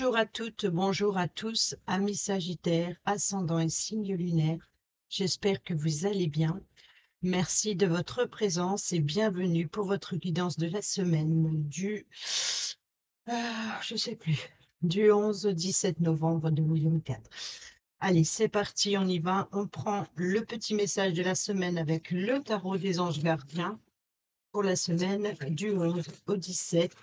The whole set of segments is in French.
Bonjour à toutes, bonjour à tous, amis Sagittaires, ascendant et signe lunaire. J'espère que vous allez bien. Merci de votre présence et bienvenue pour votre guidance de la semaine je sais plus, du 11 au 17 novembre 2024. Allez, c'est parti, on y va. On prend le petit message de la semaine avec le tarot des anges gardiens pour la semaine du 11 au 17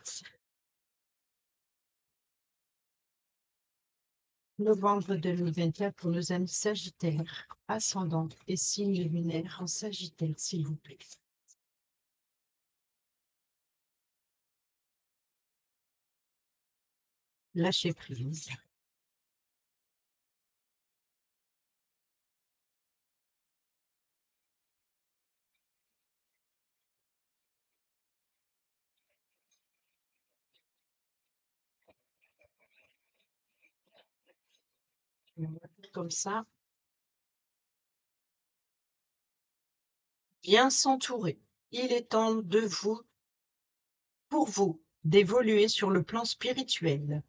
novembre 2024 pour nos amis Sagittaires, ascendant et signe lunaire en Sagittaire, s'il vous plaît. Lâchez prise. Comme ça, bien s'entourer. Il est temps de vous, pour vous, d'évoluer sur le plan spirituel.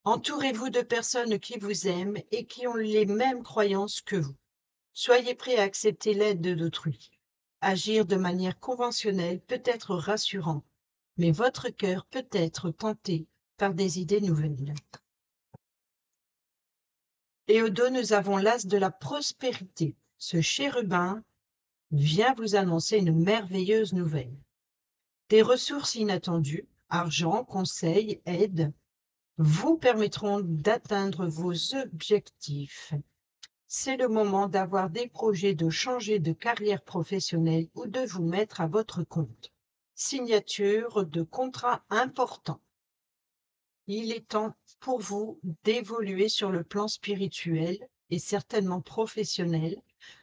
Entourez-vous de personnes qui vous aiment et qui ont les mêmes croyances que vous. Soyez prêts à accepter l'aide d'autrui. Agir de manière conventionnelle peut être rassurant, mais votre cœur peut être tenté par des idées nouvelles. Et au dos, nous avons l'as de la prospérité. Ce chérubin vient vous annoncer une merveilleuse nouvelle. Des ressources inattendues, argent, conseils, aide, vous permettront d'atteindre vos objectifs. C'est le moment d'avoir des projets, de changer de carrière professionnelle ou de vous mettre à votre compte. Signature de contrats importants. Il est temps pour vous d'évoluer sur le plan spirituel et certainement professionnel.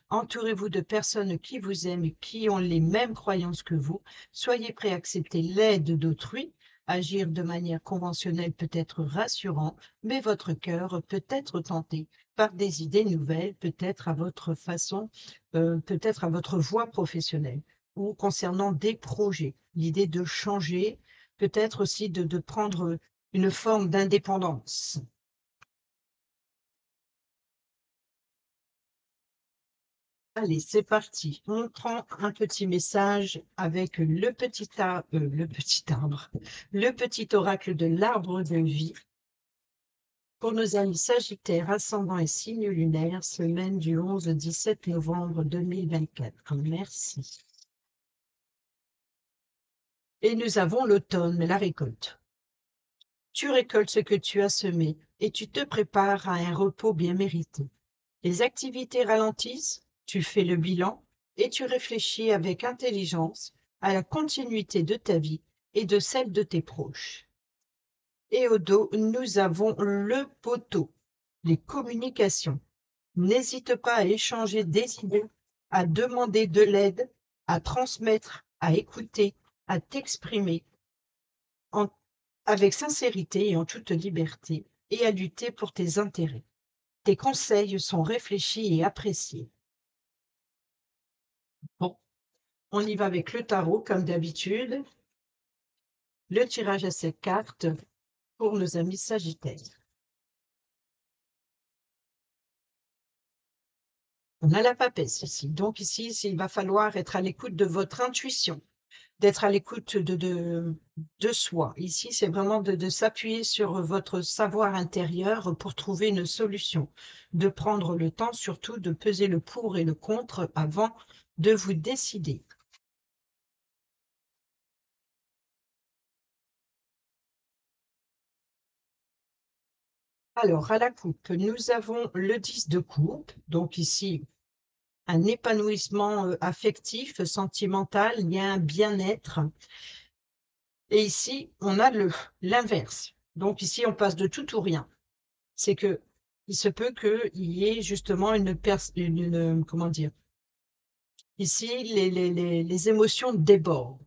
Entourez-vous de personnes qui vous aiment et qui ont les mêmes croyances que vous. Soyez prêts à accepter l'aide d'autrui. Agir de manière conventionnelle peut être rassurant, mais votre cœur peut être tenté par des idées nouvelles, peut-être à votre façon, peut-être à votre voie professionnelle ou concernant des projets. L'idée de changer, peut-être aussi de prendre une forme d'indépendance. Allez, c'est parti. On prend un petit message avec le petit arbre, le petit oracle de l'arbre de vie pour nos amis Sagittaires, ascendant et signe lunaire, semaine du 11 au 17 novembre 2024. Merci. Et nous avons l'automne, la récolte. Tu récoltes ce que tu as semé et tu te prépares à un repos bien mérité. Les activités ralentissent, tu fais le bilan et tu réfléchis avec intelligence à la continuité de ta vie et de celle de tes proches. Et au dos, nous avons le poteau, les communications. N'hésite pas à échanger des idées, à demander de l'aide, à transmettre, à écouter, à t'exprimer en- avec sincérité et en toute liberté et à lutter pour tes intérêts. Tes conseils sont réfléchis et appréciés. Bon, on y va avec le tarot, comme d'habitude. Le tirage à 7 cartes pour nos amis Sagittaires. On a la papesse ici. Donc ici, il va falloir être à l'écoute de votre intuition, d'être à l'écoute de soi. Ici, c'est vraiment de s'appuyer sur votre savoir intérieur pour trouver une solution, de prendre le temps surtout de peser le pour et le contre avant de vous décider. Alors, à la coupe, nous avons le 10 de coupe. Donc ici, un épanouissement affectif, sentimental, il y a un bien-être. Et ici, on a l'inverse. Donc ici, on passe de tout ou rien. C'est que il se peut qu'il y ait justement comment dire, ici, les émotions débordent.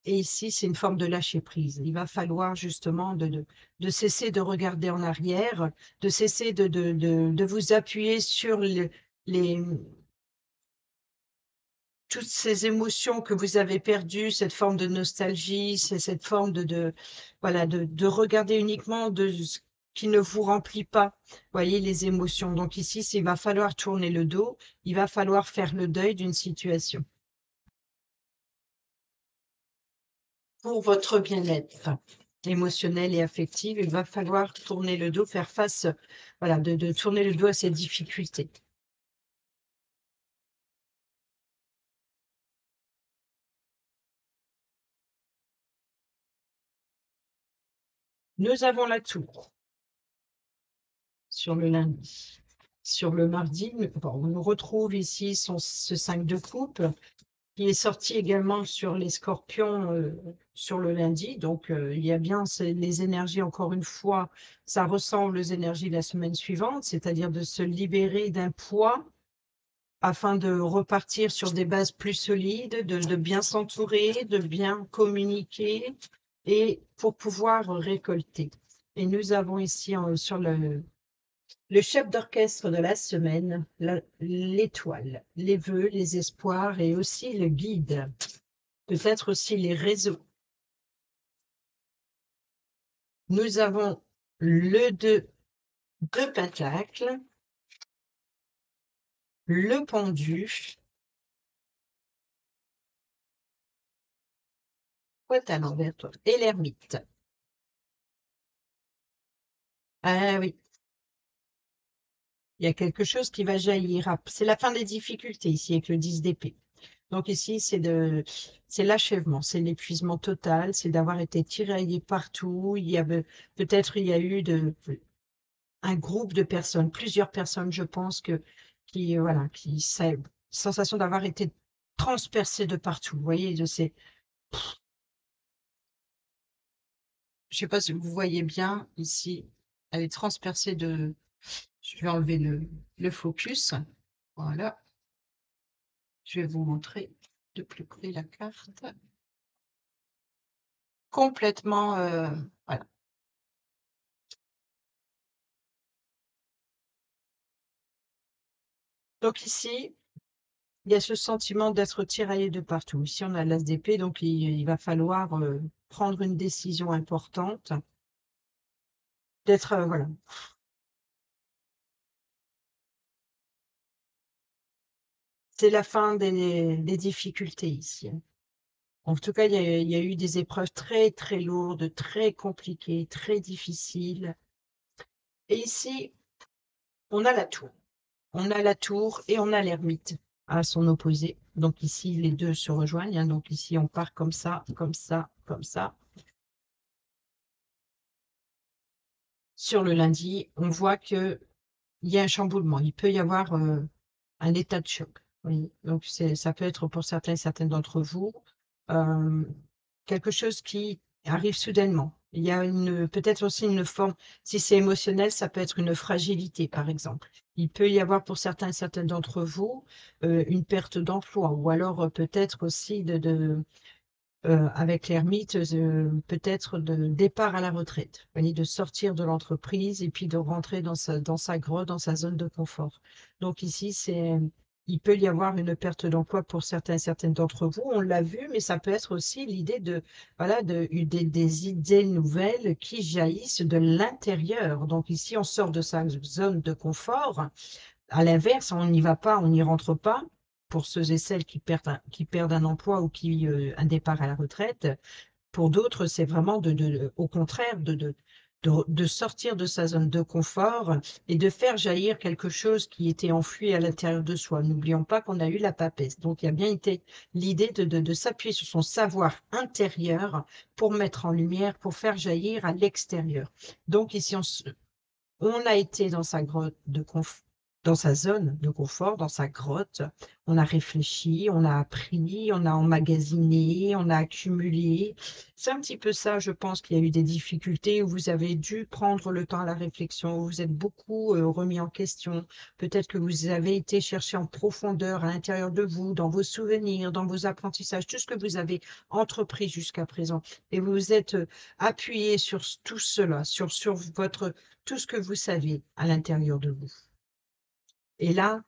Et ici, c'est une forme de lâcher prise. Il va falloir justement de cesser de regarder en arrière, de cesser de vous appuyer sur les, toutes ces émotions que vous avez perdues, cette forme de nostalgie, c'est cette forme voilà, de regarder uniquement qui ne vous remplit pas, voyez, les émotions. Donc ici, il va falloir tourner le dos, il va falloir faire le deuil d'une situation. Pour votre bien-être émotionnel et affectif, il va falloir tourner le dos, faire face, voilà, de tourner le dos à ces difficultés. Nous avons la tour sur le lundi. Sur le mardi, on nous retrouve ici ce 5 de coupe qui est sorti également sur les scorpions sur le lundi. Donc, il y a bien les énergies, encore une fois, ça ressemble aux énergies de la semaine suivante, c'est-à-dire de se libérer d'un poids afin de repartir sur des bases plus solides, de bien s'entourer, de bien communiquer et pour pouvoir récolter. Et nous avons ici sur le chef d'orchestre de la semaine, l'étoile, les vœux, les espoirs et aussi le guide, peut-être aussi les réseaux. Nous avons le 2 de Pentacle, le pendu, poète à l'envers, toi, et l'ermite. Ah oui, il y a quelque chose qui va jaillir. Ah, c'est la fin des difficultés ici avec le 10 d'épée. Donc ici, c'est l'achèvement, c'est l'épuisement total, c'est d'avoir été tiraillé partout. Peut-être il y a eu un groupe de personnes, plusieurs personnes, je pense, voilà, sensation d'avoir été transpercé de partout. Vous voyez, je sais pas si vous voyez bien ici, elle est transpercée je vais enlever le focus. Voilà, je vais vous montrer de plus près la carte. Complètement, voilà. Donc ici, il y a ce sentiment d'être tiraillé de partout. Ici, on a l'as d'épée, donc il va falloir prendre une décision importante, d'être, voilà. C'est la fin des difficultés ici. En tout cas, il y a eu des épreuves très, très lourdes, très compliquées, très difficiles. Et ici, on a la tour. On a la tour et on a l'ermite à son opposé. Donc ici, les deux se rejoignent, hein. Donc ici, on part comme ça, comme ça, comme ça. Sur le lundi, on voit qu'il y a un chamboulement. Il peut y avoir un état de choc. Oui. Donc ça peut être pour certains et certaines d'entre vous euh, quelque chose qui arrive soudainement. Il y a peut-être aussi une forme, si c'est émotionnel, ça peut être une fragilité, par exemple. Il peut y avoir pour certains et certaines d'entre vous une perte d'emploi, ou alors peut-être aussi avec l'ermite, peut-être de départ à la retraite, vous voyez, de sortir de l'entreprise et puis de rentrer dans sa grotte, dans sa zone de confort. Donc ici, il peut y avoir une perte d'emploi pour certains et certaines d'entre vous, on l'a vu, mais ça peut être aussi l'idée voilà, des idées nouvelles qui jaillissent de l'intérieur. Donc ici, on sort de sa zone de confort. À l'inverse, on n'y va pas, on n'y rentre pas. Pour ceux et celles qui perdent un emploi ou un départ à la retraite, pour d'autres, c'est vraiment au contraire de sortir de sa zone de confort et de faire jaillir quelque chose qui était enfoui à l'intérieur de soi. N'oublions pas qu'on a eu la papesse. Donc, il y a bien été l'idée de s'appuyer sur son savoir intérieur pour mettre en lumière, pour faire jaillir à l'extérieur. Donc, ici, on a été dans sa grotte dans sa zone de confort, dans sa grotte. On a réfléchi, on a appris, on a emmagasiné, on a accumulé. C'est un petit peu ça, je pense qu'il y a eu des difficultés où vous avez dû prendre le temps à la réflexion, où vous êtes beaucoup remis en question. Peut-être que vous avez été chercher en profondeur à l'intérieur de vous, dans vos souvenirs, dans vos apprentissages, tout ce que vous avez entrepris jusqu'à présent. Et vous vous êtes appuyé sur tout cela, sur tout ce que vous savez à l'intérieur de vous. Et là,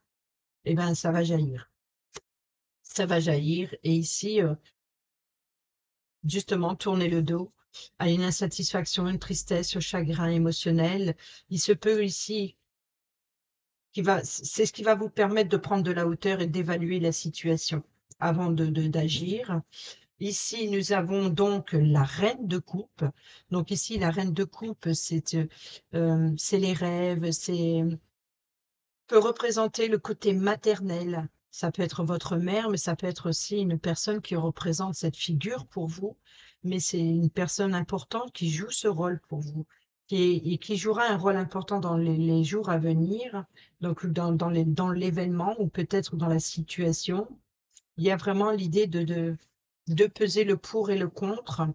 eh ben, ça va jaillir. Ça va jaillir. Et ici, justement, tournez le dos à une insatisfaction, une tristesse, un chagrin émotionnel. Il se peut ici c'est ce qui va vous permettre de prendre de la hauteur et d'évaluer la situation avant d'agir. Ici, nous avons donc la reine de coupe. Donc ici, la reine de coupe, c'est les rêves, c'est peut représenter le côté maternel. Ça peut être votre mère, mais ça peut être aussi une personne qui représente cette figure pour vous. Mais c'est une personne importante qui joue ce rôle pour vous, et qui jouera un rôle important dans les jours à venir, donc dans l'événement ou peut-être dans la situation. Il y a vraiment l'idée de peser le pour et le contre.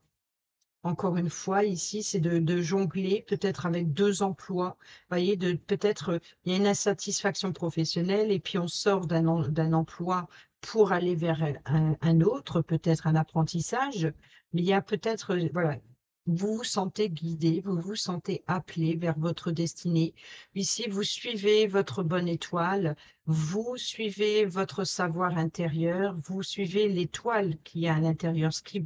Encore une fois, ici, c'est de jongler peut-être avec 2 emplois. Vous voyez, peut-être, il y a une insatisfaction professionnelle et puis on sort d'un emploi pour aller vers un autre, peut-être un apprentissage. Mais il y a peut-être, voilà, vous vous sentez guidé, vous vous sentez appelé vers votre destinée. Ici, vous suivez votre bonne étoile, vous suivez votre savoir intérieur, vous suivez l'étoile qu'il y a à l'intérieur, ce qui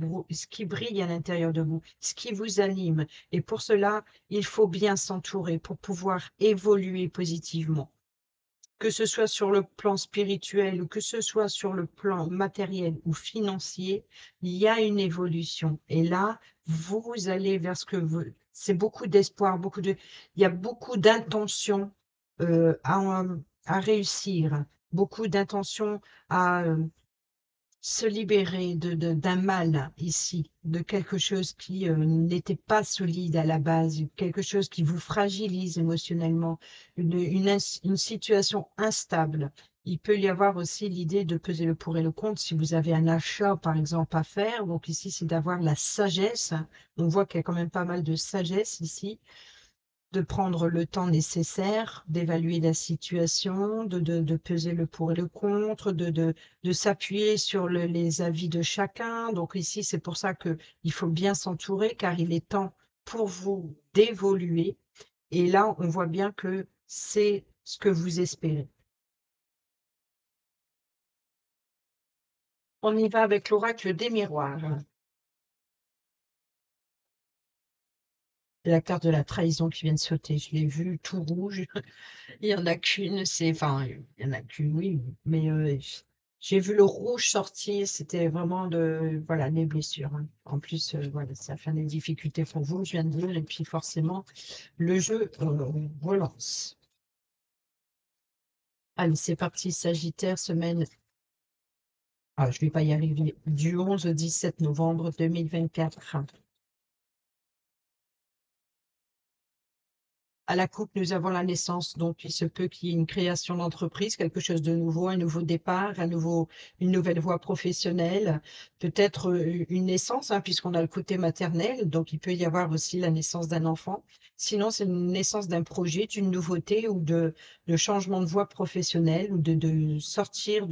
brille à l'intérieur de vous, ce qui vous anime. Et pour cela, il faut bien s'entourer pour pouvoir évoluer positivement. Que ce soit sur le plan spirituel ou que ce soit sur le plan matériel ou financier, il y a une évolution. Et là, vous allez vers ce que vous... C'est beaucoup d'espoir, il y a beaucoup d'intentions à réussir, beaucoup d'intentions à se libérer d'un mal ici, de quelque chose qui n'était pas solide à la base, quelque chose qui vous fragilise émotionnellement, une situation instable. Il peut y avoir aussi l'idée de peser le pour et le contre si vous avez un achat, par exemple, à faire. Donc ici, c'est d'avoir la sagesse. On voit qu'il y a quand même pas mal de sagesse ici, de prendre le temps nécessaire, d'évaluer la situation, de peser le pour et le contre, de s'appuyer sur les avis de chacun. Donc ici, c'est pour ça qu'il faut bien s'entourer, car il est temps pour vous d'évoluer. Et là, on voit bien que c'est ce que vous espérez. On y va avec l'oracle des miroirs. La carte de la trahison qui vient de sauter, je l'ai vue tout rouge. Il y en a qu'une, il y en a qu'une, oui, mais j'ai vu le rouge sortir, c'était vraiment voilà, les blessures, hein. En plus, voilà, ça fait des difficultés pour vous, je viens de dire, et puis forcément, le jeu relance. Allez, c'est parti, Sagittaire, semaine, je vais pas y arriver, du 11 au 17 novembre 2024. À la coupe, nous avons la naissance, donc il se peut qu'il y ait une création d'entreprise, quelque chose de nouveau, un nouveau départ, une nouvelle voie professionnelle, peut-être une naissance, hein, puisqu'on a le côté maternel, donc il peut y avoir aussi la naissance d'un enfant. Sinon, c'est une naissance d'un projet, d'une nouveauté ou de changement de voie professionnelle ou de sortir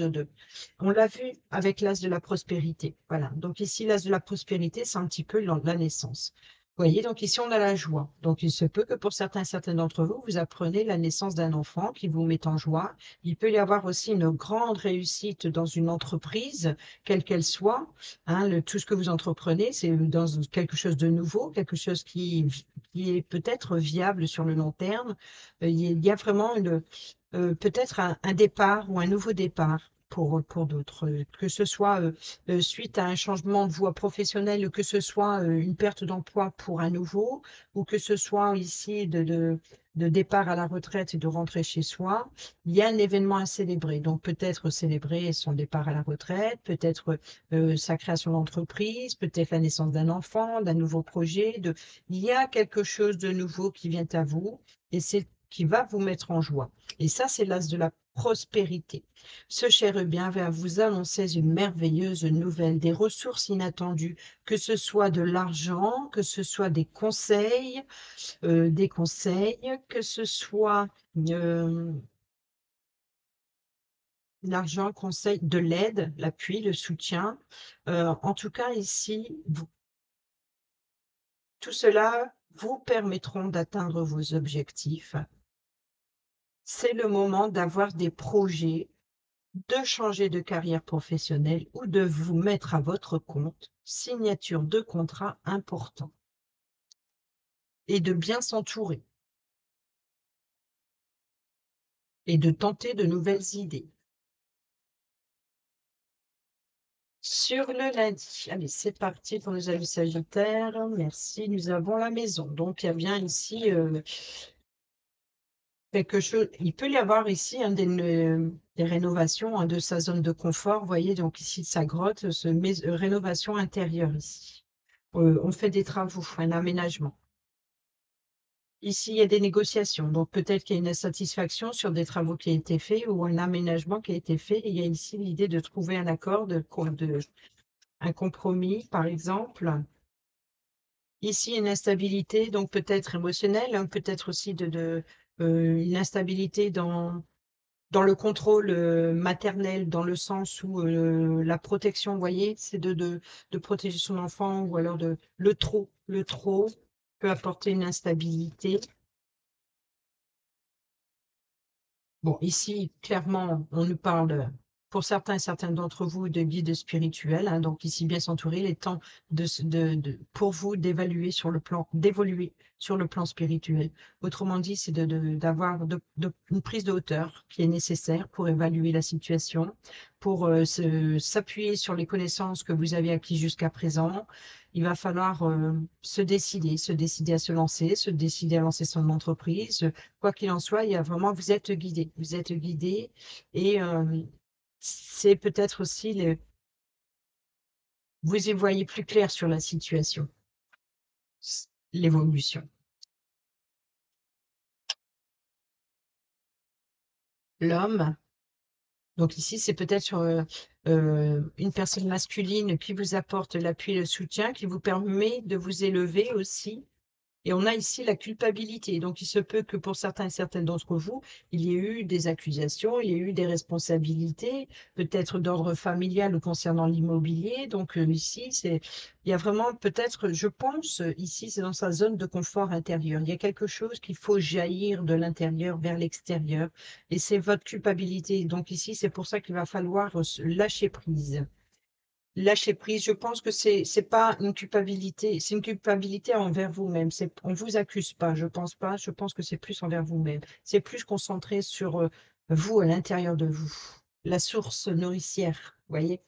On l'a vu avec l'as de la prospérité. Voilà. Donc ici, l'as de la prospérité, c'est un petit peu la naissance. Vous voyez, donc ici, on a la joie. Donc, il se peut que pour certains d'entre vous, vous apprenez la naissance d'un enfant qui vous met en joie. Il peut y avoir aussi une grande réussite dans une entreprise, quelle qu'elle soit. Hein, tout ce que vous entreprenez, c'est dans quelque chose de nouveau, quelque chose qui est peut-être viable sur le long terme. Il y a vraiment peut-être un départ ou un nouveau départ pour d'autres, que ce soit suite à un changement de voie professionnelle, que ce soit une perte d'emploi pour un nouveau, ou que ce soit ici de départ à la retraite et de rentrer chez soi, il y a un événement à célébrer. Donc peut-être célébrer son départ à la retraite, peut-être sa création d'entreprise, peut-être la naissance d'un enfant, d'un nouveau projet. Il y a quelque chose de nouveau qui vient à vous et c'est qui va vous mettre en joie. Et ça, c'est l'as de la prospérité. Ce chérubin va vous annoncer une merveilleuse nouvelle, des ressources inattendues, que ce soit de l'argent, que ce soit des conseils, que ce soit euh, l'argent, conseil, de l'aide, l'appui, le soutien. En tout cas, ici, tout cela vous permettront d'atteindre vos objectifs. C'est le moment d'avoir des projets, de changer de carrière professionnelle ou de vous mettre à votre compte. Signature de contrat important. et de bien s'entourer et de tenter de nouvelles idées. Sur le lundi, allez, c'est parti pour nos amis Sagittaires. Merci, nous avons la maison. Donc, il y a bien ici quelque chose. Il peut y avoir ici des rénovations de sa zone de confort. Vous voyez, donc ici, de sa grotte, rénovation intérieure ici. On fait des travaux, un aménagement. Ici, il y a des négociations. Donc, peut-être qu'il y a une insatisfaction sur des travaux qui ont été faits ou un aménagement qui a été fait. Et il y a ici l'idée de trouver un accord, un compromis, par exemple. Ici, une instabilité, donc peut-être émotionnelle, hein, peut-être aussi une instabilité dans le contrôle maternel, dans le sens où la protection, vous voyez, c'est de protéger son enfant, ou alors le trop peut apporter une instabilité. Bon, ici, clairement, on nous parle, pour certains et certaines d'entre vous, de guides spirituels, hein, donc ici, bien s'entourer, il est temps pour vous d'évoluer sur le plan spirituel. Autrement dit, c'est d'avoir une prise de hauteur qui est nécessaire pour évaluer la situation, pour s'appuyer sur les connaissances que vous avez acquises jusqu'à présent. Il va falloir se décider à se lancer, se décider à lancer son entreprise. Quoi qu'il en soit, il y a vraiment, vous êtes guidé et c'est peut-être aussi vous y voyez plus clair sur la situation, l'évolution. L'homme, donc ici, c'est peut-être sur une personne masculine qui vous apporte l'appui et le soutien, qui vous permet de vous élever aussi. Et on a ici la culpabilité. Donc, il se peut que pour certains et certaines d'entre vous, il y ait eu des accusations, il y ait eu des responsabilités, peut-être d'ordre familial ou concernant l'immobilier. Donc, ici, il y a vraiment peut-être, je pense, ici, c'est dans sa zone de confort intérieur. Il y a quelque chose qu'il faut jaillir de l'intérieur vers l'extérieur. Et c'est votre culpabilité. Donc, ici, c'est pour ça qu'il va falloir lâcher prise. Lâcher prise, je pense que c'est pas une culpabilité, c'est une culpabilité envers vous-même. On vous accuse pas, je pense pas. Je pense que c'est plus envers vous-même. C'est plus concentré sur vous à l'intérieur de vous, la source nourricière. Vous voyez,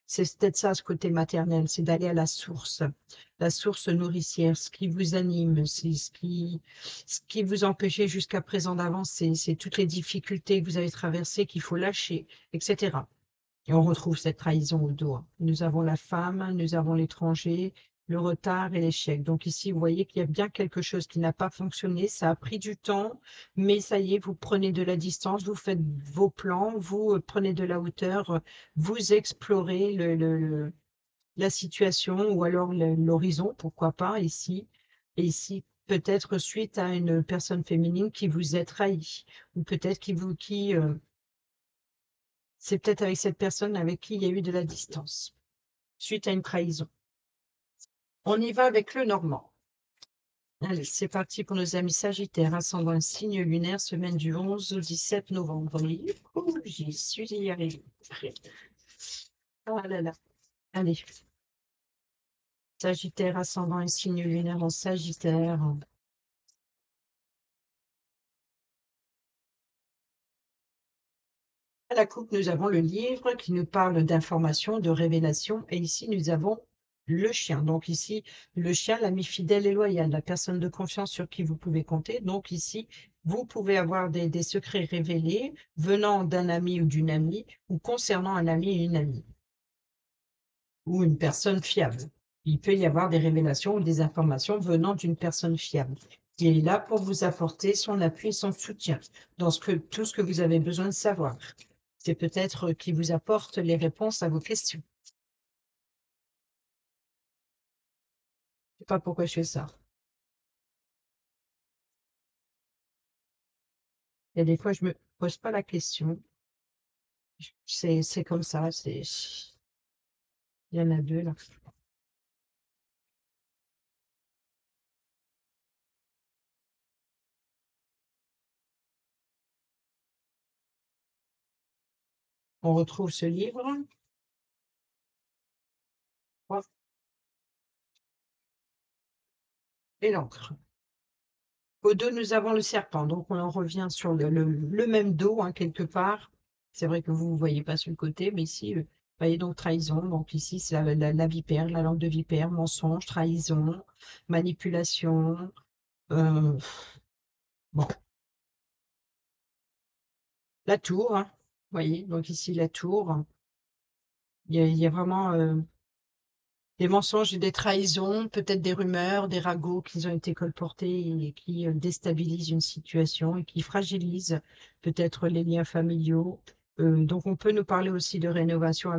c'est peut-être ça, ce côté maternel, c'est d'aller à la source nourricière, ce qui vous anime, c'est ce qui vous empêchait jusqu'à présent d'avancer, c'est toutes les difficultés que vous avez traversées qu'il faut lâcher, etc. Et on retrouve cette trahison au dos, hein. Nous avons la femme, nous avons l'étranger, le retard et l'échec. Donc ici, vous voyez qu'il y a bien quelque chose qui n'a pas fonctionné. Ça a pris du temps, mais ça y est, vous prenez de la distance, vous faites vos plans, vous prenez de la hauteur, vous explorez la situation ou alors l'horizon, pourquoi pas ici. Et ici, peut-être suite à une personne féminine qui vous a trahi, ou peut-être c'est peut-être avec cette personne avec qui il y a eu de la distance, suite à une trahison. On y va avec le Normand. Allez, c'est parti pour nos amis Sagittaires, ascendant signe lunaire, semaine du 11 au 17 novembre. J'y suis arrivée. Oh là là. Allez, Sagittaire, ascendant et signe lunaire en Sagittaire. À la coupe, nous avons le livre qui nous parle d'information, de révélation. Et ici, nous avons le chien. Donc ici, le chien, l'ami fidèle et loyal, la personne de confiance sur qui vous pouvez compter. Donc ici, vous pouvez avoir des secrets révélés venant d'un ami ou d'une amie ou concernant un ami et une amie ou une personne fiable. Il peut y avoir des révélations ou des informations venant d'une personne fiable qui est là pour vous apporter son appui et son soutien dans tout ce que vous avez besoin de savoir. C'est peut-être qui vous apporte les réponses à vos questions. Je sais pas pourquoi je fais ça. Il y a des fois, je me pose pas la question. C'est comme ça. Il y en a deux là. On retrouve ce livre. Hop, et l'encre. Au dos, nous avons le serpent. Donc, on en revient sur le même dos, hein, quelque part. C'est vrai que vous ne voyez pas sur le côté, mais ici, vous voyez donc trahison. Donc, ici, c'est la vipère, la langue de vipère, mensonge, trahison, manipulation. euh, bon, la tour, hein. Vous voyez, donc ici, la tour. Il y a vraiment des mensonges et des trahisons, peut-être des rumeurs, des ragots qui ont été colportés et qui déstabilisent une situation et qui fragilisent peut-être les liens familiaux. Donc, on peut nous parler aussi de rénovation à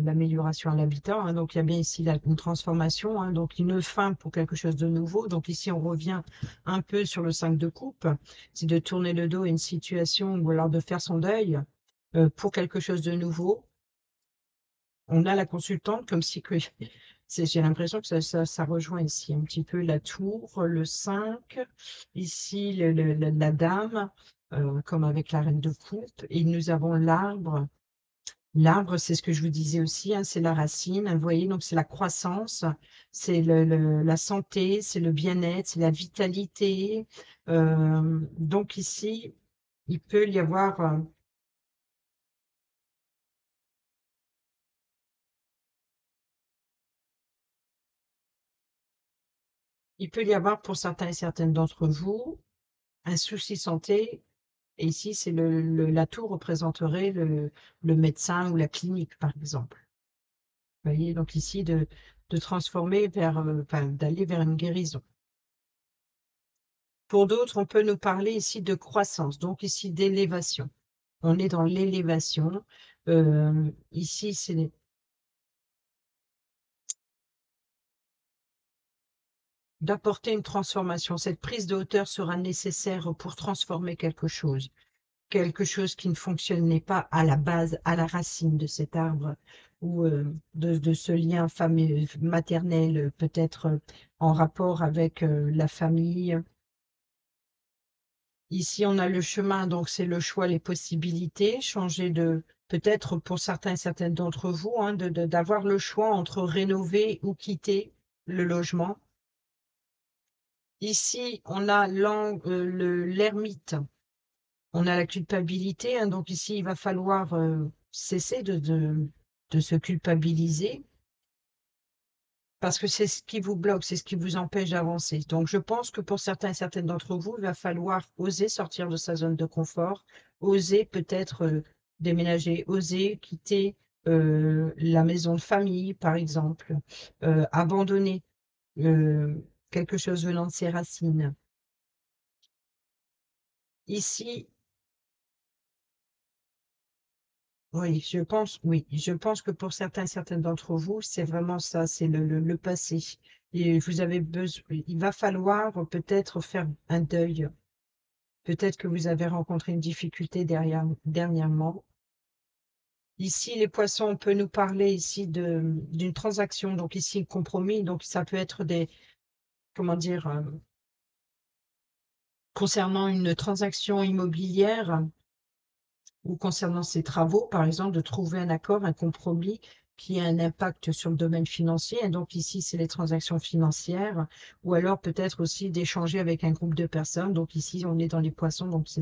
l'amélioration à l'habitat, hein. Donc, il y a bien ici une transformation, hein, donc une fin pour quelque chose de nouveau. Donc, ici, on revient un peu sur le 5 de coupe. C'est de tourner le dos à une situation ou alors de faire son deuil pour quelque chose de nouveau. On a la consultante comme si que j'ai l'impression que ça rejoint ici un petit peu la tour, le 5, ici la dame, comme avec la reine de coupe, et nous avons l'arbre. L'arbre, c'est ce que je vous disais aussi, hein, c'est la racine, hein, vous voyez, donc c'est la croissance, c'est la santé, c'est le bien-être, c'est la vitalité. Donc ici, il peut y avoir pour certains et certaines d'entre vous un souci santé. Et ici, c'est la tour représenterait le médecin ou la clinique, par exemple. Vous voyez, donc ici, de transformer vers, enfin, d'aller vers une guérison. Pour d'autres, on peut nous parler ici de croissance, donc ici d'élévation. On est dans l'élévation. Ici, c'est d'apporter une transformation. Cette prise de hauteur sera nécessaire pour transformer quelque chose qui ne fonctionnait pas à la base, à la racine de cet arbre ou de ce lien maternel, peut-être en rapport avec la famille. Ici, on a le chemin, donc c'est le choix, les possibilités, changer peut-être pour certains et certaines d'entre vous, hein, d'avoir le choix entre rénover ou quitter le logement. Ici, on a l'ermite. On a la culpabilité, hein, donc ici, il va falloir cesser de se culpabiliser parce que c'est ce qui vous bloque, c'est ce qui vous empêche d'avancer. Donc, je pense que pour certains et certaines d'entre vous, il va falloir oser sortir de sa zone de confort, oser peut-être déménager, oser quitter la maison de famille, par exemple, abandonner euh, quelque chose venant de ses racines. Ici, oui, je pense que pour certains, certaines d'entre vous, c'est vraiment ça, c'est le passé. Et vous avez besoin, il va falloir peut-être faire un deuil. Peut-être que vous avez rencontré une difficulté dernièrement. Ici, les poissons, on peut nous parler ici d'une transaction, donc ici, compromis, donc ça peut être comment dire, concernant une transaction immobilière, ou concernant ces travaux, par exemple, de trouver un accord, un compromis qui a un impact sur le domaine financier. Et donc ici, c'est les transactions financières, ou alors peut-être aussi d'échanger avec un groupe de personnes. Donc ici, on est dans les poissons, donc c'est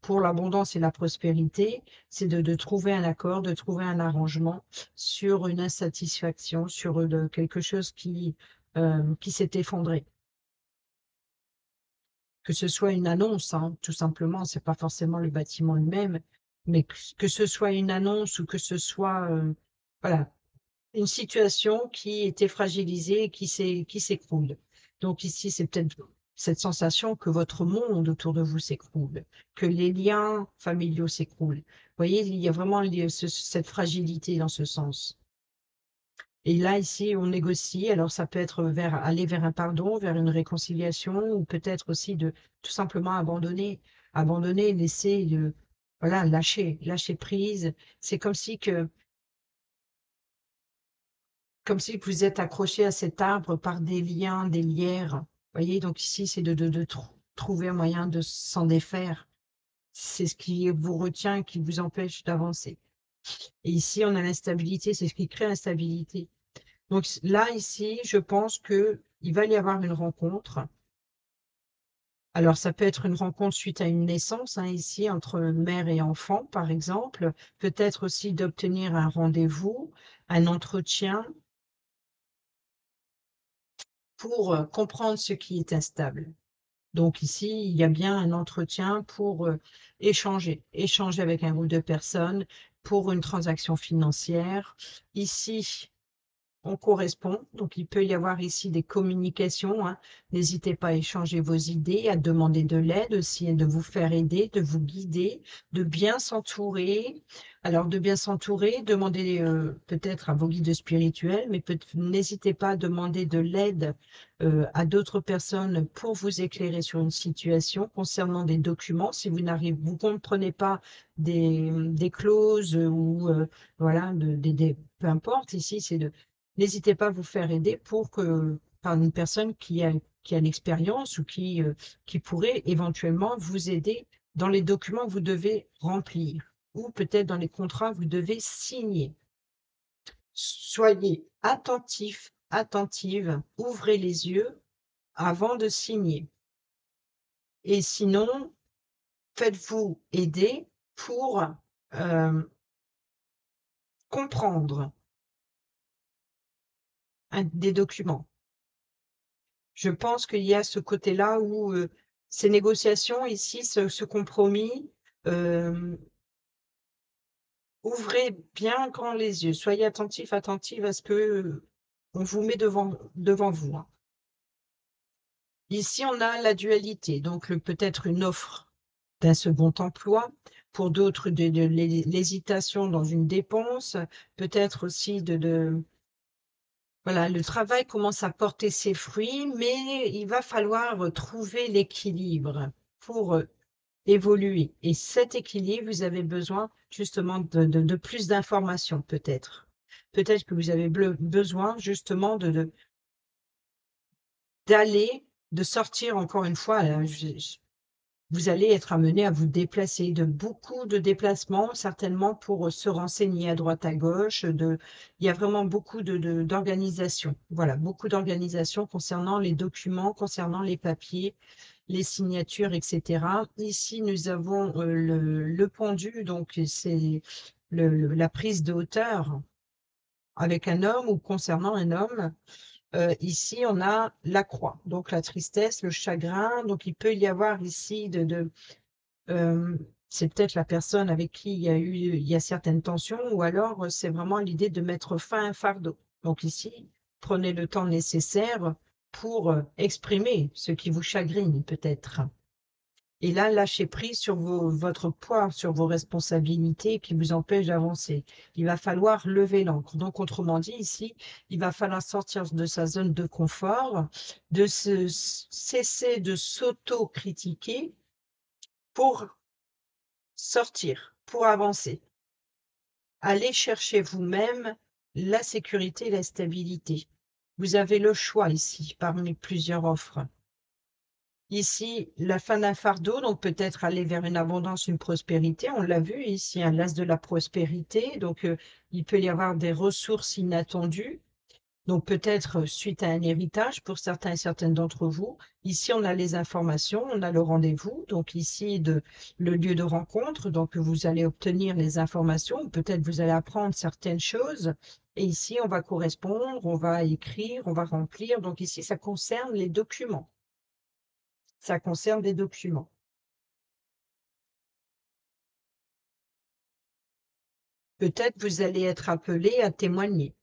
pour l'abondance et la prospérité, c'est de trouver un accord, de trouver un arrangement sur une insatisfaction, sur quelque chose qui s'est effondré. Que ce soit une annonce, hein, tout simplement, c'est pas forcément le bâtiment lui-même, mais que ce soit une annonce ou que ce soit voilà, une situation qui était fragilisée et qui s'écroule. Donc ici, c'est peut-être cette sensation que votre monde autour de vous s'écroule, que les liens familiaux s'écroulent. Vous voyez, il y a vraiment cette fragilité dans ce sens. Et là, ici, on négocie. Alors, ça peut être aller vers un pardon, vers une réconciliation, ou peut-être aussi de tout simplement abandonner, laisser, voilà, lâcher prise. C'est comme si vous êtes accroché à cet arbre par des liens, des lières. Vous voyez, donc ici, c'est de trouver un moyen de s'en défaire. C'est ce qui vous retient, qui vous empêche d'avancer. Et ici, on a l'instabilité, c'est ce qui crée l'instabilité. Donc là, ici, je pense qu'il va y avoir une rencontre Alors, ça peut être une rencontre suite à une naissance, hein, ici, entre mère et enfant, par exemple. Peut-être aussi d'obtenir un rendez-vous, un entretien pour comprendre ce qui est instable. Donc ici, il y a bien un entretien pour échanger avec un groupe de personnes pour une transaction financière. Ici, on correspond, donc il peut y avoir ici des communications, hein. N'hésitez pas à échanger vos idées, à demander de l'aide aussi, de vous faire aider, de vous guider, de bien s'entourer. Alors, de bien s'entourer, demandez peut-être à vos guides spirituels, mais n'hésitez pas à demander de l'aide à d'autres personnes pour vous éclairer sur une situation concernant des documents. Si vous comprenez pas des clauses ou voilà, peu importe, ici, c'est de n'hésitez pas à vous faire aider par une personne qui a l'expérience ou qui pourrait éventuellement vous aider dans les documents que vous devez remplir ou peut-être dans les contrats que vous devez signer. Soyez attentifs, attentives, ouvrez les yeux avant de signer. Et sinon, faites-vous aider pour comprendre des documents. Je pense qu'il y a ce côté-là où ces négociations ici, ce compromis, ouvrez bien grand les yeux, soyez attentifs, attentives à ce que on vous met devant vous, hein. Ici, on a la dualité, donc peut-être une offre d'un second emploi, pour d'autres de l'hésitation dans une dépense, peut-être aussi voilà, le travail commence à porter ses fruits, mais il va falloir trouver l'équilibre pour évoluer. Et cet équilibre, vous avez besoin justement de plus d'informations, peut-être. Peut-être que vous avez besoin justement d'aller, de sortir encore une fois. Vous allez être amené à vous déplacer, de beaucoup de déplacements, certainement pour se renseigner à droite à gauche. Il y a vraiment beaucoup d'organisation. Voilà, beaucoup d'organisation concernant les documents, concernant les papiers, les signatures, etc. Ici, nous avons le pendu, donc c'est la prise de hauteur avec un homme ou concernant un homme. Ici, on a la croix, donc la tristesse, le chagrin. Donc, il peut y avoir ici c'est peut-être la personne avec qui il y a certaines tensions, ou alors c'est vraiment l'idée de mettre fin à un fardeau. Donc ici, prenez le temps nécessaire pour exprimer ce qui vous chagrine peut-être. Et là, lâchez prise sur votre poids, sur vos responsabilités qui vous empêchent d'avancer. Il va falloir lever l'ancre. Donc, autrement dit, ici, il va falloir sortir de sa zone de confort, cesser de s'auto-critiquer pour sortir, pour avancer. Allez chercher vous-même la sécurité et la stabilité. Vous avez le choix ici, parmi plusieurs offres. Ici, la fin d'un fardeau, donc peut-être aller vers une abondance, une prospérité. On l'a vu ici, un l'as de la prospérité. Donc, il peut y avoir des ressources inattendues. Donc, peut-être suite à un héritage pour certains et certaines d'entre vous. Ici, on a les informations, on a le rendez-vous. Donc, ici, le lieu de rencontre. Donc, vous allez obtenir les informations. Peut-être vous allez apprendre certaines choses. Et ici, on va correspondre, on va écrire, on va remplir. Donc, ici, ça concerne les documents. Ça concerne des documents. Peut-être vous allez être appelé à témoigner.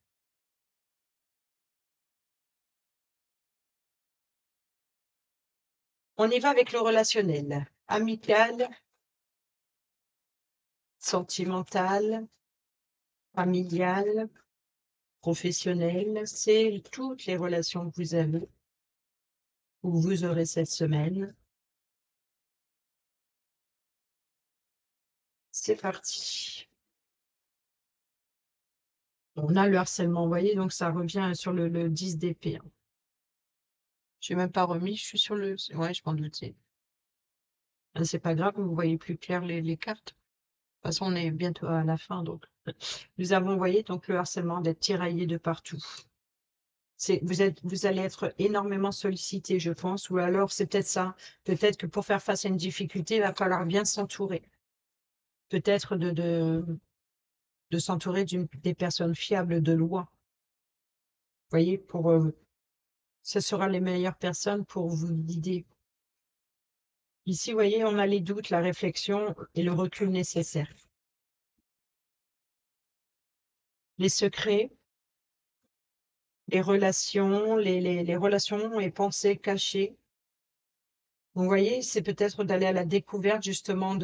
On y va avec le relationnel, amical, sentimental, familial, professionnel. C'est toutes les relations que vous avez ou vous aurez cette semaine. C'est parti. On a le harcèlement envoyé, donc ça revient sur le 10 d'épée, hein. Je n'ai même pas remis, je suis sur le... Ouais, je m'en doutais. Ah, c'est pas grave, vous voyez plus clair les cartes. De toute façon, on est bientôt à la fin, donc nous avons envoyé donc le harcèlement d'être tiraillé de partout. Vous allez être énormément sollicité, je pense, ou alors c'est peut-être ça. Peut-être que pour faire face à une difficulté, il va falloir bien s'entourer. Peut-être de s'entourer des personnes fiables de loin. Vous voyez, ce sera les meilleures personnes pour vous guider. Ici, vous voyez, on a les doutes, la réflexion et le recul nécessaire. Les secrets, les relations, les relations et pensées cachées. Vous voyez, c'est peut-être d'aller à la découverte justement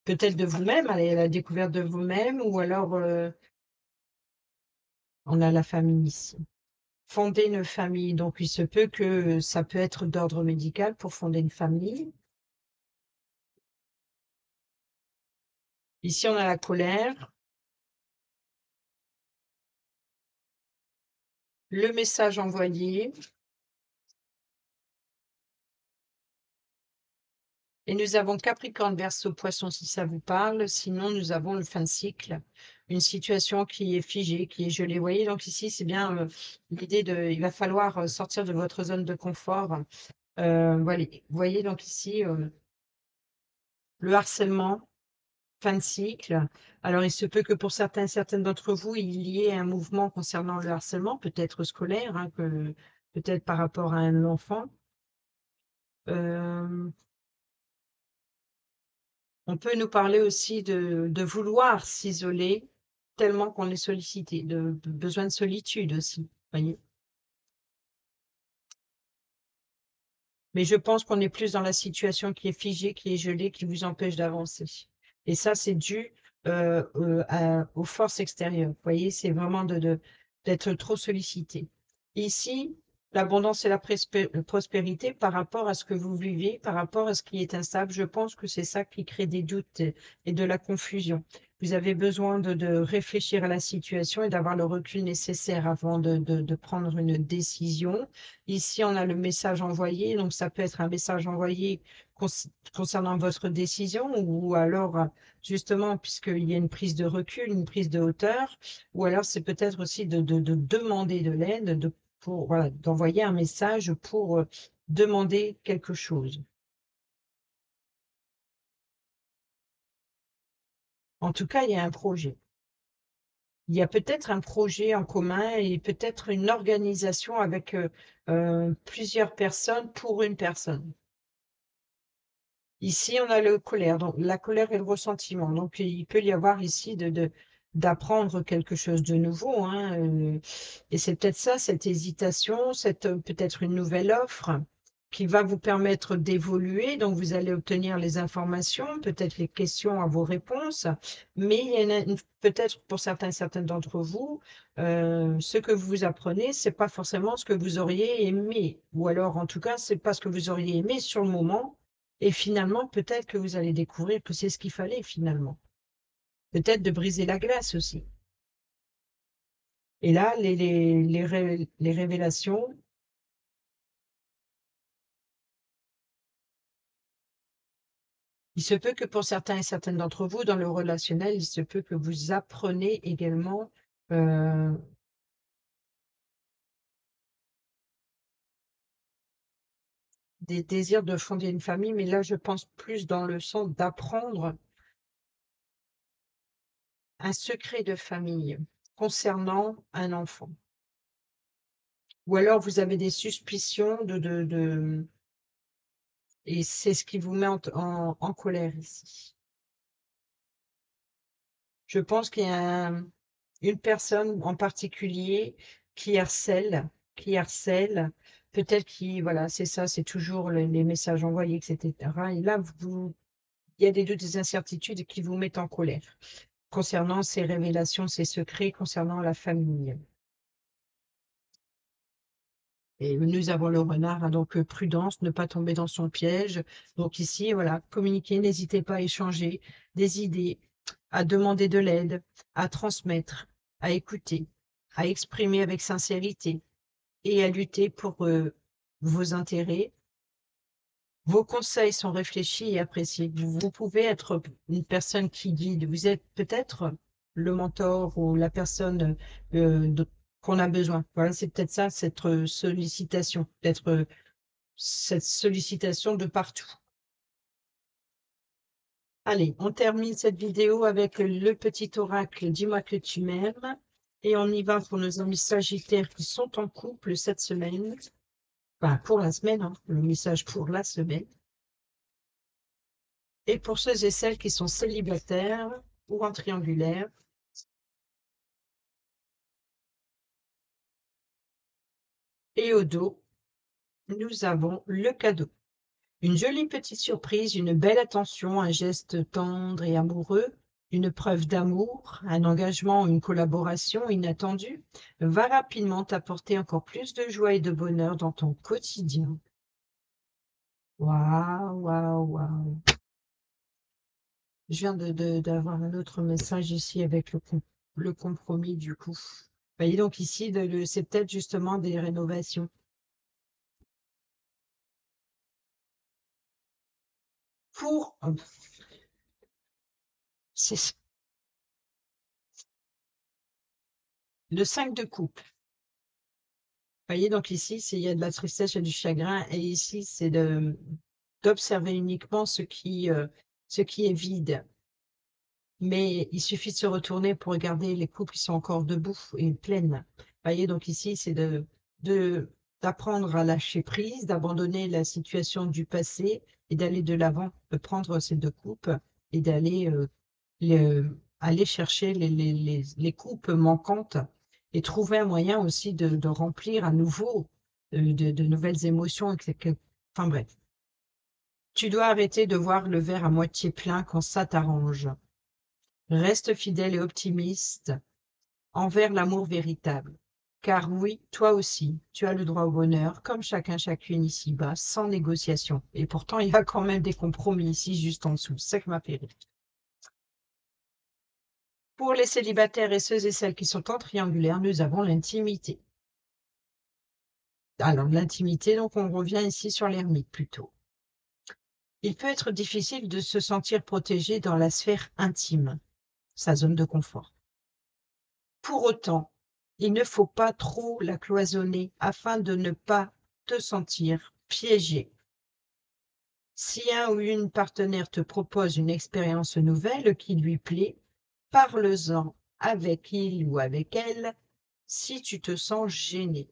peut-être de vous-même, aller à la découverte de vous-même, ou alors on a la famille ici. Fonder une famille, donc il se peut que ça peut être d'ordre médical pour fonder une famille. Ici, on a la colère, le message envoyé, et nous avons Capricorne, Verseau, Poisson, si ça vous parle. Sinon, nous avons le fin de cycle, une situation qui est figée, qui est gelée. Vous voyez, donc ici, c'est bien l'idée il va falloir sortir de votre zone de confort. Voilà. Vous voyez, donc ici, le harcèlement, fin de cycle. Alors, il se peut que pour certaines d'entre vous, il y ait un mouvement concernant le harcèlement, peut-être scolaire, hein, peut-être par rapport à un enfant. On peut nous parler aussi de vouloir s'isoler tellement qu'on est sollicité, de besoin de solitude aussi, voyez. Mais je pense qu'on est plus dans la situation qui est figée, qui est gelée, qui vous empêche d'avancer. Et ça, c'est dû aux forces extérieures. Vous voyez, c'est vraiment d'être trop sollicité. Ici, l'abondance et la prospérité par rapport à ce que vous vivez, par rapport à ce qui est instable, je pense que c'est ça qui crée des doutes et de la confusion. Vous avez besoin de réfléchir à la situation et d'avoir le recul nécessaire avant de prendre une décision. Ici, on a le message envoyé, donc ça peut être un message envoyé concernant votre décision, ou alors, justement, puisqu'il y a une prise de recul, une prise de hauteur, ou alors c'est peut-être aussi de demander de l'aide, voilà, d'envoyer un message pour demander quelque chose. En tout cas, il y a un projet. Il y a peut-être un projet en commun et peut-être une organisation avec plusieurs personnes pour une personne. Ici, on a le colère, donc la colère et le ressentiment. Donc, il peut y avoir ici d'apprendre quelque chose de nouveau, hein, et c'est peut-être ça, cette hésitation, peut-être une nouvelle offre qui va vous permettre d'évoluer. Donc, vous allez obtenir les informations, peut-être les questions à vos réponses, mais il y en a peut-être pour certaines d'entre vous, ce que vous apprenez, c'est pas forcément ce que vous auriez aimé, ou alors, en tout cas, c'est pas ce que vous auriez aimé sur le moment. Et finalement, peut-être que vous allez découvrir que c'est ce qu'il fallait finalement. Peut-être de briser la glace aussi. Et là, les révélations, il se peut que pour certains et certaines d'entre vous, dans le relationnel, il se peut que vous appreniez également des désirs de fonder une famille, mais là, je pense plus dans le sens d'apprendre un secret de famille concernant un enfant. Ou alors vous avez des suspicions et c'est ce qui vous met en colère ici. Je pense qu'il y a une personne en particulier qui harcèle, peut-être qui, voilà, c'est ça, c'est toujours les messages envoyés, etc. Et là, il y a des doutes, des incertitudes qui vous mettent en colère concernant ces révélations, ces secrets, concernant la famille. Et nous avons le renard, hein, donc prudence, ne pas tomber dans son piège. Donc ici, voilà, communiquer, n'hésitez pas à échanger des idées, à demander de l'aide, à transmettre, à écouter, à exprimer avec sincérité et à lutter pour vos intérêts. Vos conseils sont réfléchis et appréciés. Vous pouvez être une personne qui guide. Vous êtes peut-être le mentor ou la personne qu'on a besoin. Voilà, c'est peut-être ça, cette sollicitation, d'être cette sollicitation de partout. Allez, on termine cette vidéo avec le petit oracle Dis-moi que tu m'aimes. Et on y va pour nos amis sagittaires qui sont en couple cette semaine. Enfin, pour la semaine, hein, le message pour la semaine. Et pour ceux et celles qui sont célibataires ou en triangulaire. Et au dos, nous avons le cadeau. Une jolie petite surprise, une belle attention, un geste tendre et amoureux, une preuve d'amour, un engagement ou une collaboration inattendue va rapidement t'apporter encore plus de joie et de bonheur dans ton quotidien. Waouh, waouh, waouh. Je viens d'avoir un autre message ici avec le compromis du coup. Voyez donc ici, c'est peut-être justement des rénovations. Pour... C'est le 5 de coupe. Voyez, donc ici, il y a de la tristesse et du chagrin, et ici, c'est d'observer uniquement ce qui est vide. Mais il suffit de se retourner pour regarder les coupes qui sont encore debout et pleines. Voyez, donc ici, c'est d'apprendre à lâcher prise, d'abandonner la situation du passé et d'aller de l'avant, de prendre ces deux coupes et d'aller aller chercher les coupes manquantes et trouver un moyen aussi de remplir à nouveau de nouvelles émotions. Enfin bref, tu dois arrêter de voir le verre à moitié plein quand ça t'arrange. Reste fidèle et optimiste envers l'amour véritable. Car oui, toi aussi, tu as le droit au bonheur, comme chacun, chacune ici-bas, sans négociation. Et pourtant, il y a quand même des compromis ici, juste en dessous. C'est ça qui m'a fait rire. Pour les célibataires et ceux et celles qui sont en triangulaire, nous avons l'intimité. Alors, l'intimité, donc on revient ici sur l'ermite plutôt. Il peut être difficile de se sentir protégé dans la sphère intime, sa zone de confort. Pour autant, il ne faut pas trop la cloisonner afin de ne pas te sentir piégé. Si un ou une partenaire te propose une expérience nouvelle qui lui plaît, parle-en avec il ou avec elle si tu te sens gêné.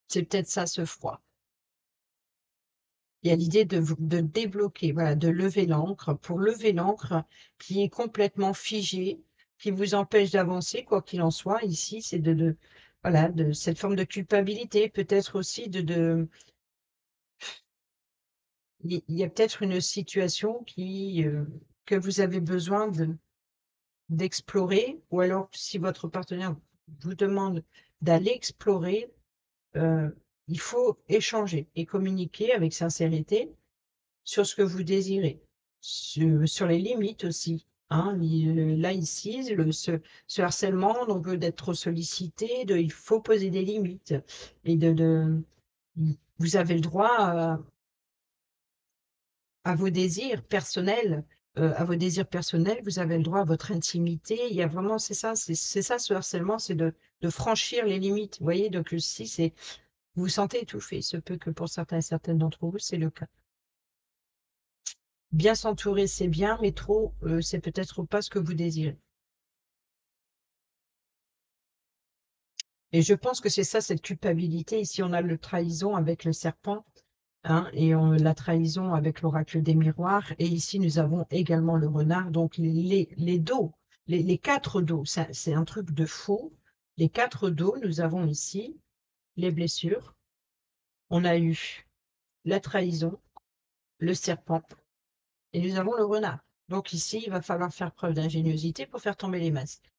C'est peut-être ça ce froid. Il y a l'idée de débloquer, voilà, de lever l'ancre. Pour lever l'ancre qui est complètement figée, qui vous empêche d'avancer, quoi qu'il en soit. Ici, c'est voilà, de cette forme de culpabilité, peut-être aussi il y a peut-être une situation que vous avez besoin d'explorer, ou alors si votre partenaire vous demande d'aller explorer, il faut échanger et communiquer avec sincérité sur ce que vous désirez, sur les limites aussi. Hein, là, ici, ce harcèlement, donc d'être sollicité, il faut poser des limites. Et vous avez le droit à vos désirs personnels. À vos désirs personnels, vous avez le droit à votre intimité. Il y a vraiment, c'est ça ce harcèlement, c'est de franchir les limites. Vous voyez, donc si vous vous sentez étouffé, il se peut que pour certains et certaines d'entre vous, c'est le cas. Bien s'entourer, c'est bien, mais trop, c'est peut-être pas ce que vous désirez. Et je pense que c'est ça, cette culpabilité. Ici, on a le trahison avec le serpent, hein, et la trahison avec l'oracle des miroirs. Et ici, nous avons également le renard. Donc, les dos, les quatre dos, c'est un truc de fou. Les quatre dos, nous avons ici les blessures. On a eu la trahison, le serpent, et nous avons le renard. Donc ici, il va falloir faire preuve d'ingéniosité pour faire tomber les masques.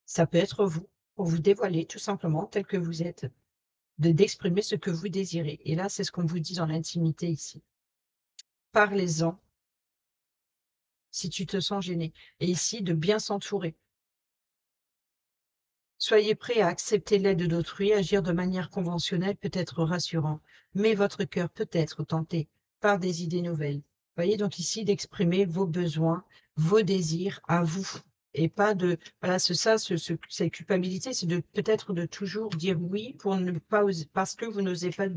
Ça peut être vous, pour vous dévoiler tout simplement tel que vous êtes, d'exprimer ce que vous désirez. Et là, c'est ce qu'on vous dit dans l'intimité ici. Parlez-en si tu te sens gêné. Et ici, de bien s'entourer. Soyez prêt à accepter l'aide d'autrui, agir de manière conventionnelle peut être rassurant, mais votre cœur peut être tenté par des idées nouvelles. Voyez donc ici d'exprimer vos besoins, vos désirs à vous. et pas de voilà, c'est ça, cette culpabilité, c'est de peut-être de toujours dire oui pour ne pas oser parce que vous n'osez pas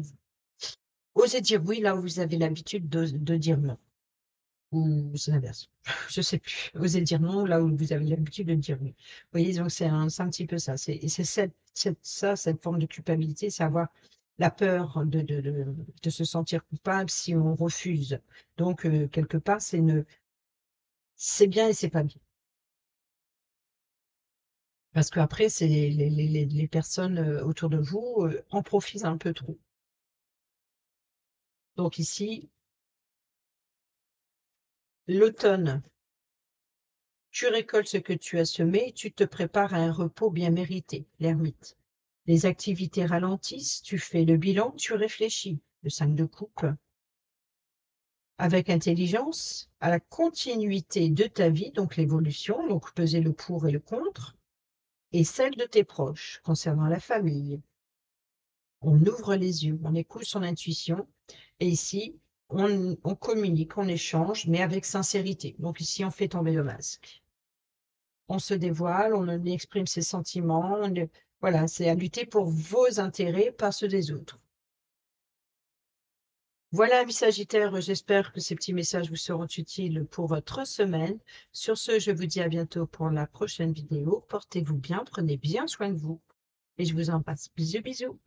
oser dire oui là où vous avez l'habitude de dire non. Ou c'est l'inverse. Je sais plus. Oser dire non là où vous avez l'habitude de dire oui. Vous voyez? Donc c'est un petit peu ça. C'est cette forme de culpabilité, c'est avoir la peur de se sentir coupable si on refuse. Donc quelque part, c'est bien et c'est pas bien. Parce qu'après, c'est les personnes, autour de vous, en profitent un peu trop. Donc ici, l'automne, tu récoltes ce que tu as semé, tu te prépares à un repos bien mérité, l'ermite. Les activités ralentissent, tu fais le bilan, tu réfléchis, le 5 de coupe, avec intelligence, à la continuité de ta vie, donc l'évolution, donc peser le pour et le contre, et celle de tes proches, concernant la famille. On ouvre les yeux, on écoute son intuition, et ici, on communique, on échange, mais avec sincérité. Donc ici, on fait tomber le masque. On se dévoile, on exprime ses sentiments, voilà, c'est à lutter pour vos intérêts, pas ceux des autres. Voilà, amis Sagittaires, j'espère que ces petits messages vous seront utiles pour votre semaine. Sur ce, je vous dis à bientôt pour la prochaine vidéo. Portez-vous bien, prenez bien soin de vous et je vous embrasse. Bisous, bisous.